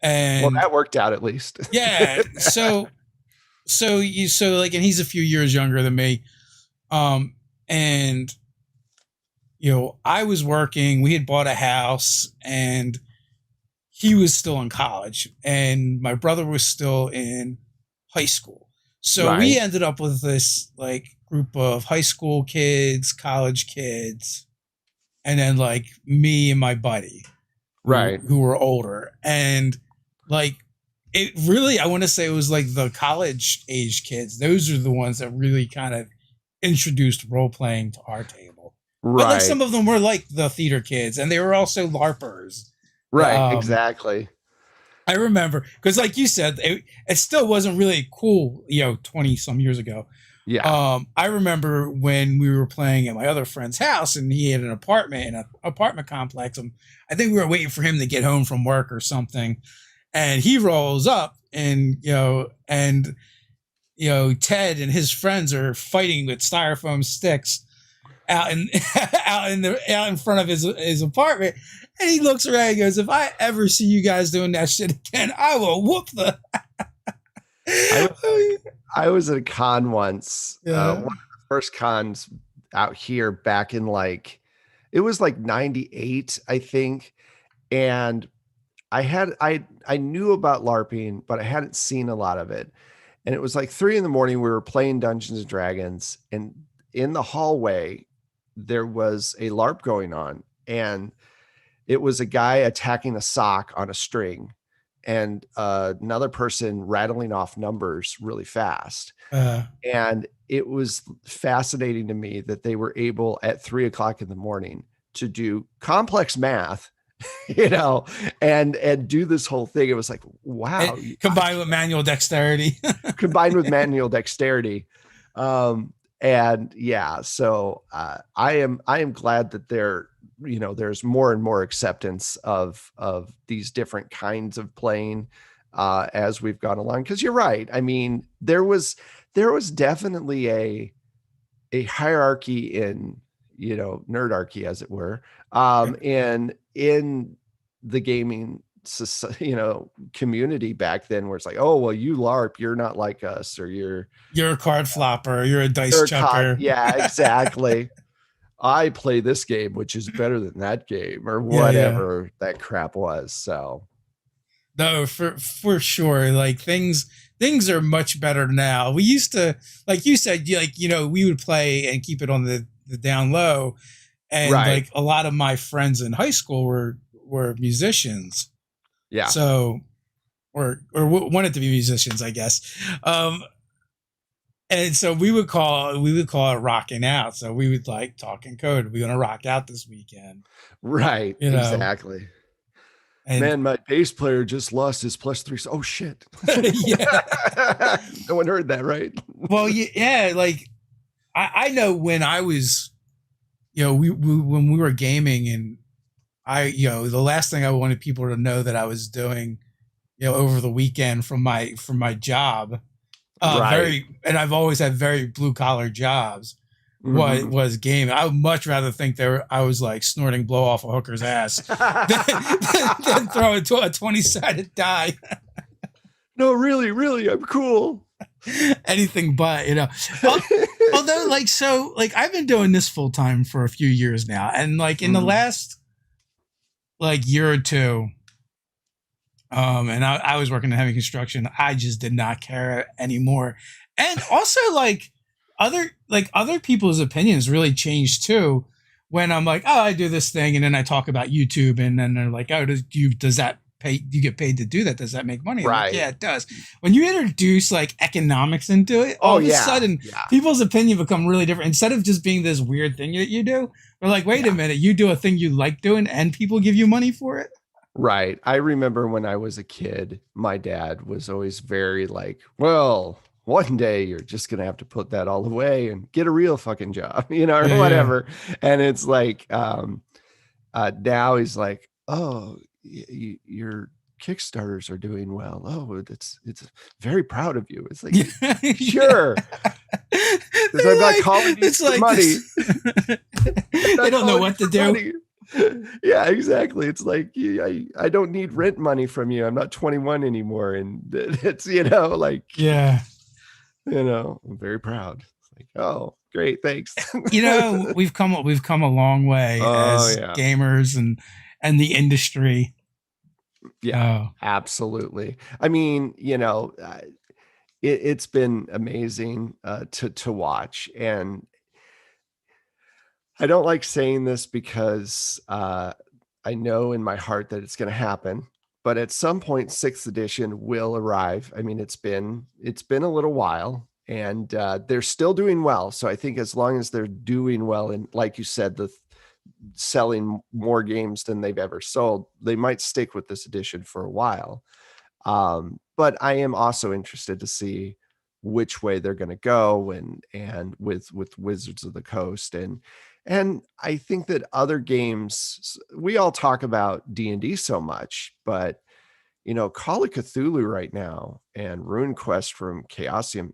And well, that worked out at least. yeah, so like, and he's a few years younger than me. And you know, I was working, we had bought a house, and he was still in college, and my brother was still in high school. So we ended up with this like group of high school kids, college kids, and then like me and my buddy, who were older. And like it really, I want to say it was like the college age kids. Those are the ones that really kind of introduced role playing to our table. But like some of them were like the theater kids, and they were also LARPers. Right, exactly. I remember because, like you said, it still wasn't really cool, you know, 20 some years ago. Yeah. I remember when we were playing at my other friend's house, and he had an apartment in an apartment complex. I think we were waiting for him to get home from work or something, and he rolls up, and Ted and his friends are fighting with styrofoam sticks out in out in front of his apartment. And he looks around and goes, if I ever see you guys doing that shit again, I will whoop the I was at a con once. Yeah. One of the first cons out here back in like, it was like 98, I think. And I knew about LARPing, but I hadn't seen a lot of it. And it was like 3 a.m. We were playing Dungeons and Dragons, and in the hallway there was a LARP going on, and it was a guy attacking a sock on a string, and another person rattling off numbers really fast. Uh, And it was fascinating to me that they were able at 3 o'clock in the morning to do complex math, and do this whole thing. It was like, wow, combined with manual dexterity. combined with manual dexterity. And yeah, so I am glad that there's more and more acceptance of these different kinds of playing as we've gone along. Because you're right. I mean, there was definitely a hierarchy in, nerdarchy, as it were, in the gaming community back then, where it's like, oh well, you LARP, you're not like us, or you're a card flopper, you're a dice chucker. Yeah, exactly. I play this game, which is better than that game, or Yeah, whatever that crap was. So no, for sure. Like things are much better now. We used to, like you said, we would play and keep it on the down low. And right. like a lot of my friends in high school were musicians. Yeah. So, or wanted to be musicians, I guess. And so we would call it rocking out. So we would like talk in code. We're going to rock out this weekend. Right. Exactly. And man, my bass player just lost his +3. Oh shit. Yeah. No one heard that, right? Well, yeah. Like I know when I was, when we were gaming, and the last thing I wanted people to know that I was doing, over the weekend from my job, right. And I've always had very blue collar jobs. Mm-hmm. Was gaming. I would much rather think I was like snorting blow off a hooker's ass than throw a 20-sided die. No, really, I'm cool. Anything but, although like I've been doing this full time for a few years now, and like in the last like year or two, and I was working in heavy construction, I just did not care anymore. And also like other people's opinions really changed too, when I'm like, oh, I do this thing, and then I talk about YouTube, and then they're like, oh, does that pay? Do you get paid to do that? Does that make money? Right. Like, yeah, it does. When you introduce like economics into it, all of a sudden people's opinion become really different. Instead of just being this weird thing that you do, they're like, wait a minute, you do a thing you like doing and people give you money for it? Right. I remember when I was a kid, my dad was always very like, well, one day you're just going to have to put that all away and get a real fucking job, or whatever. Yeah. And it's like, now he's like, oh, your Kickstarters are doing well. Oh, it's very proud of you. It's like, sure. Because I'm not calling you for money. They don't know what to do. Yeah, exactly. It's like, I don't need rent money from you. I'm not 21 anymore. And it's, like, yeah, I'm very proud. It's like, oh, great. Thanks. We've come a long way as gamers and the industry. Yeah, absolutely. I mean, it's been amazing to watch. And I don't like saying this because I know in my heart that it's going to happen, but at some point 6th edition will arrive. I mean, it's been a little while, and they're still doing well. So I think as long as they're doing well, and like you said, selling more games than they've ever sold, they might stick with this edition for a while. But I am also interested to see which way they're going to go, and with Wizards of the Coast, and I think that other games, we all talk about D&D so much, but Call of Cthulhu right now and RuneQuest from Chaosium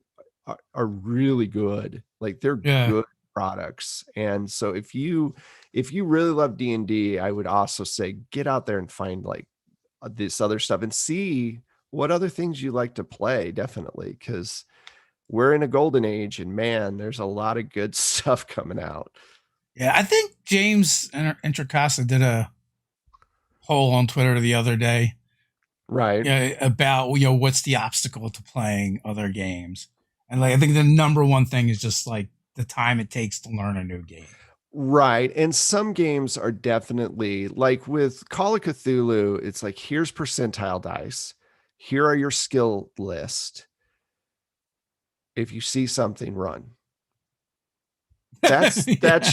are really good. Like they're good products. And so if you really love D&D, I would also say get out there and find like this other stuff and see what other things you like to play. Definitely. Because we're in a golden age, and man, there's a lot of good stuff coming out. Yeah, I think James Intricasa did a poll on Twitter the other day, Right. yeah, about what's the obstacle to playing other games, and like I think the number one thing is just like the time it takes to learn a new game. Right. And some games are definitely like with Call of Cthulhu, it's like, here's percentile dice. Here are your skill list. If you see something, run. That's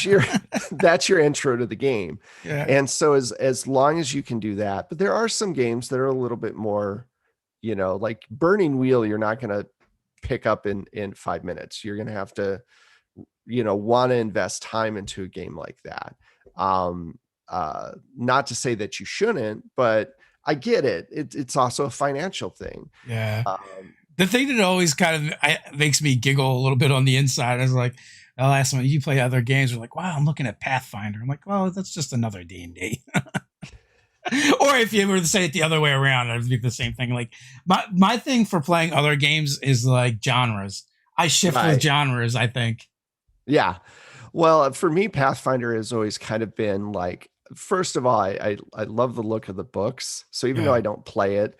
your that's your intro to the game. Yeah. And so as long as you can do that, but there are some games that are a little bit more, like Burning Wheel, you're not going to pick up in 5 minutes. You're going to have to, want to invest time into a game like that. Not to say that you shouldn't, but I get it. It's also a financial thing. Yeah. The thing that always kind of makes me giggle a little bit on the inside is like, I'll ask them, you play other games? They're like, wow, I'm looking at Pathfinder. I'm like, well, that's just another D&D. Or if you were to say it the other way around, it'd be the same thing. Like my thing for playing other games is like genres. I shift with genres, I think. Yeah. Well, for me, Pathfinder has always kind of been like, first of all, I love the look of the books. So even though I don't play it,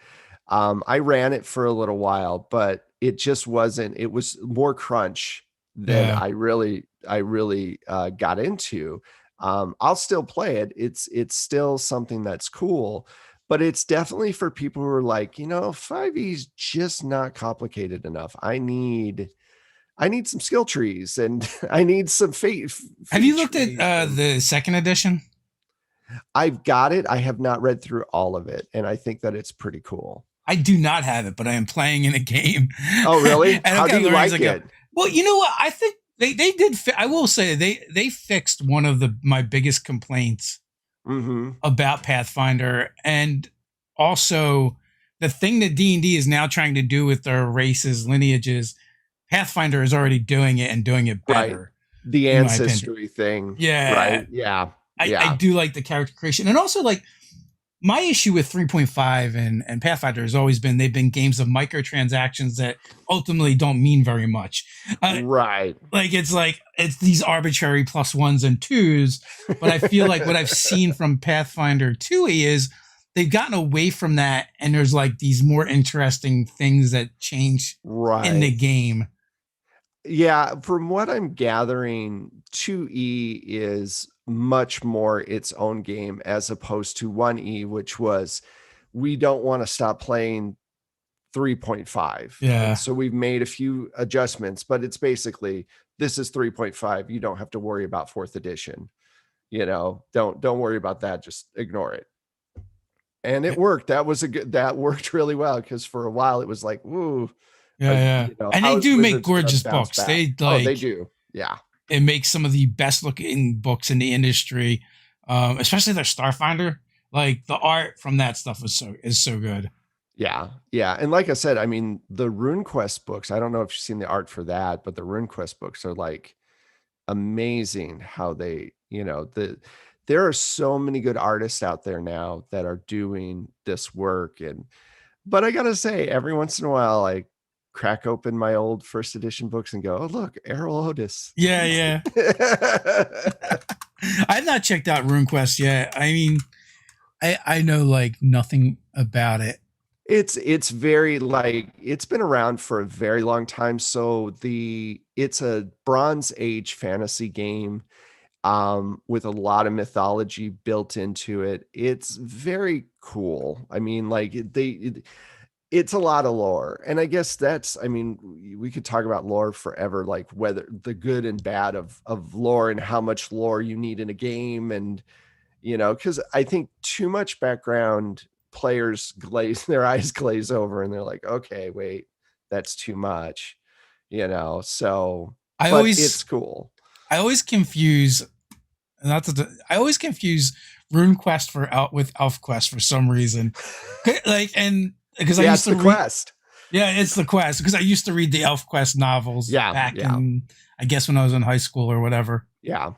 I ran it for a little while, but it just wasn't, it was more crunch than I really got into. I'll still play it. It's still something that's cool, but it's definitely for people who are like, 5e's just not complicated enough. I need some skill trees and I need some fate. Have you looked at the second edition? I've got it. I have not read through all of it, and I think that it's pretty cool. I do not have it, but I am playing in a game. Oh, really? How do you like it? Well, you know what? I think they did. I will say they fixed one of my biggest complaints about Pathfinder, and also the thing that D&D is now trying to do with their races, lineages. Pathfinder is already doing it and doing it better. Right. The ancestry thing. Yeah. Right. Yeah. I do like the character creation, and also like my issue with 3.5 and Pathfinder has always been they've been games of microtransactions that ultimately don't mean very much. Right. Like it's these arbitrary +1s and 2s. But I feel like what I've seen from Pathfinder 2e is they've gotten away from that, and there's like these more interesting things that change in the game. Yeah, from what I'm gathering, 2E is much more its own game as opposed to 1E, which was we don't want to stop playing 3.5. Yeah. And so we've made a few adjustments, but it's basically this is 3.5. You don't have to worry about 4th edition. Don't worry about that. Just ignore it. And it worked. That worked really well, because for a while it was like, woo. Yeah. And they do make gorgeous books. They do. Yeah. It makes some of the best looking books in the industry, especially their Starfinder. Like the art from that stuff is so good. Yeah. And like I said, I mean, the RuneQuest books, I don't know if you've seen the art for that, but the RuneQuest books are like amazing how they, there are so many good artists out there now that are doing this work. But I gotta say, every once in a while, I crack open my old 1st edition books and go, oh, look, Errol Otis. Yeah. I've not checked out RuneQuest yet. I mean, I know like nothing about it. It's very like, it's been around for a very long time. So it's a Bronze Age fantasy game with a lot of mythology built into it. It's very cool. I mean, like it's a lot of lore. And I guess we could talk about lore forever, like whether the good and bad of lore and how much lore you need in a game. And, because I think too much background, players their eyes glaze over and they're like, okay, wait, that's too much, so it's cool. I always confuse RuneQuest with ElfQuest for some reason. Like, and because I used to quest. Yeah, it's the quest, because I used to read the ElfQuest novels back in, I guess, when I was in high school or whatever. Yeah.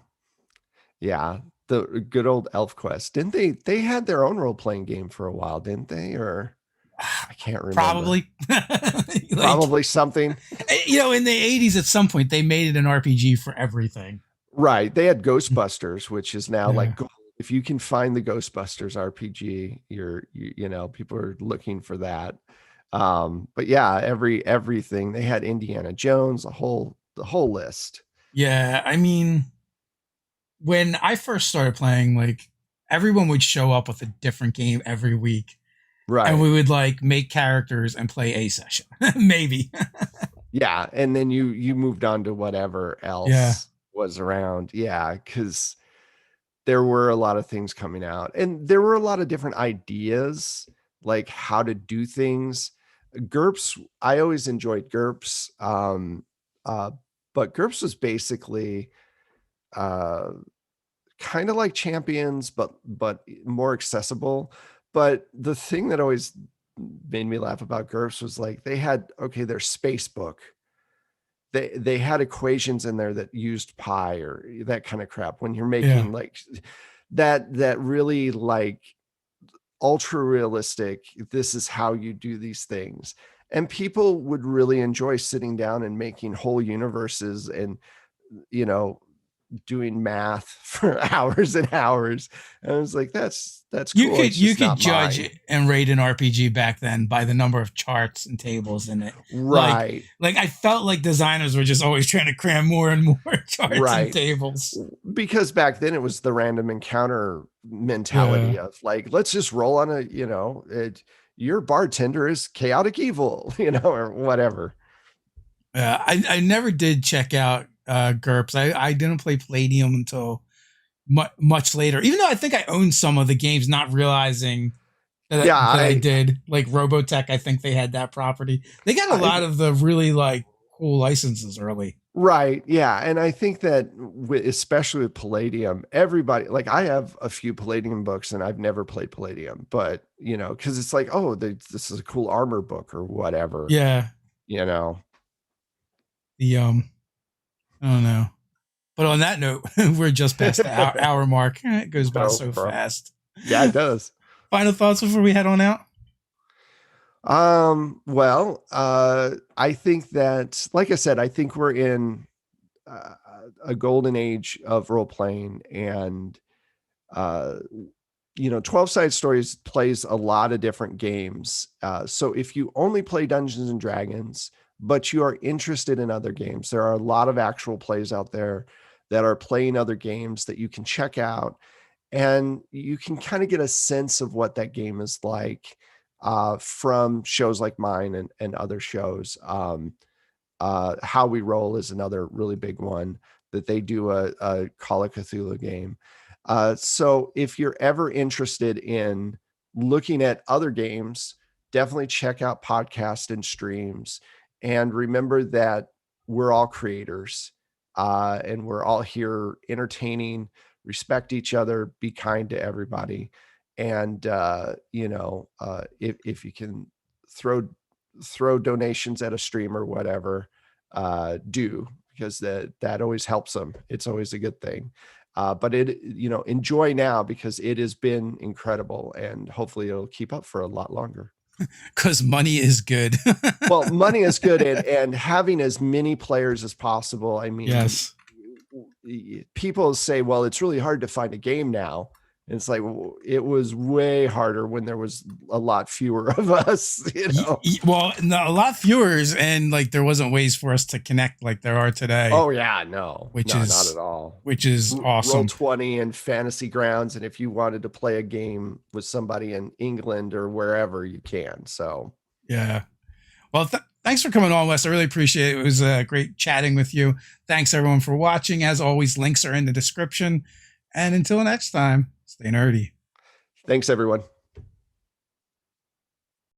The good old ElfQuest. Didn't they had their own role-playing game for a while, didn't they? Or I can't remember. Probably. Like, Probably something. In the 80s, at some point, they made it an RPG for everything. Right. They had Ghostbusters, which is now Yeah. like gold. If you can find the Ghostbusters RPG, people are looking for that. But yeah, everything. They had Indiana Jones, the whole list. Yeah. I mean, when I first started playing, like, everyone would show up with a different game every week. Right. And we would like make characters and play a session. Maybe. Yeah. And then you moved on to whatever else was around. Yeah. Because there were a lot of things coming out, and there were a lot of different ideas, like how to do things. GURPS, I always enjoyed GURPS. But GURPS was basically kind of like Champions, but more accessible. But the thing that always made me laugh about GURPS was like they had their space book. They had equations in there that used pi or that kind of crap. When you're making like that really like ultra realistic, this is how you do these things. And people would really enjoy sitting down and making whole universes and, doing math for hours and hours. And I was like, that's cool. You could judge mine. And rate an RPG back then by the number of charts and tables in it. Right. Like I felt like designers were just always trying to cram more and more charts and tables. Because back then it was the random encounter mentality of like, let's just roll on your bartender is chaotic evil, or whatever. I never did check out GURPS. I didn't play Palladium until much later, even though I think I owned some of the games, not realizing that I did. Like Robotech, I think they had that property. They got a lot of the really like cool licenses early. Right. Yeah. And I think that especially with Palladium, everybody, like I have a few Palladium books and I've never played Palladium, but because it's like, this is a cool armor book or whatever. Yeah. I don't know. But on that note, we're just past the hour mark. It goes by so fast. Yeah, it does. Final thoughts before we head on out? Well, I think that, like I said, I think we're in a golden age of role playing, and 12-Sided Stories plays a lot of different games. So if you only play Dungeons and Dragons, but you are interested in other games, there are a lot of actual plays out there that are playing other games that you can check out, and you can kind of get a sense of what that game is like from shows like mine and other shows. How We Roll is another really big one that they do a Call of Cthulhu game. So if you're ever interested in looking at other games, definitely check out podcasts and streams. And remember that we're all creators and we're all here entertaining, respect each other, be kind to everybody. And, if you can throw donations at a stream or whatever, do, because that always helps them. It's always a good thing. But enjoy now, because it has been incredible, and hopefully it'll keep up for a lot longer. Because money is good. Well, money is good, and having as many players as possible. I mean, yes. People say, well, it's really hard to find a game now. And it's like, it was way harder when there was a lot fewer of us, Well, no, a lot fewer, and like there wasn't ways for us to connect like there are today. Oh yeah, no, is not at all. Which is awesome. Roll20 and Fantasy Grounds, and if you wanted to play a game with somebody in England or wherever, you can. So yeah. Well, thanks for coming on, Wes. I really appreciate it. It was great chatting with you. Thanks everyone for watching. As always, links are in the description. And until next time, stay nerdy. Thanks, everyone.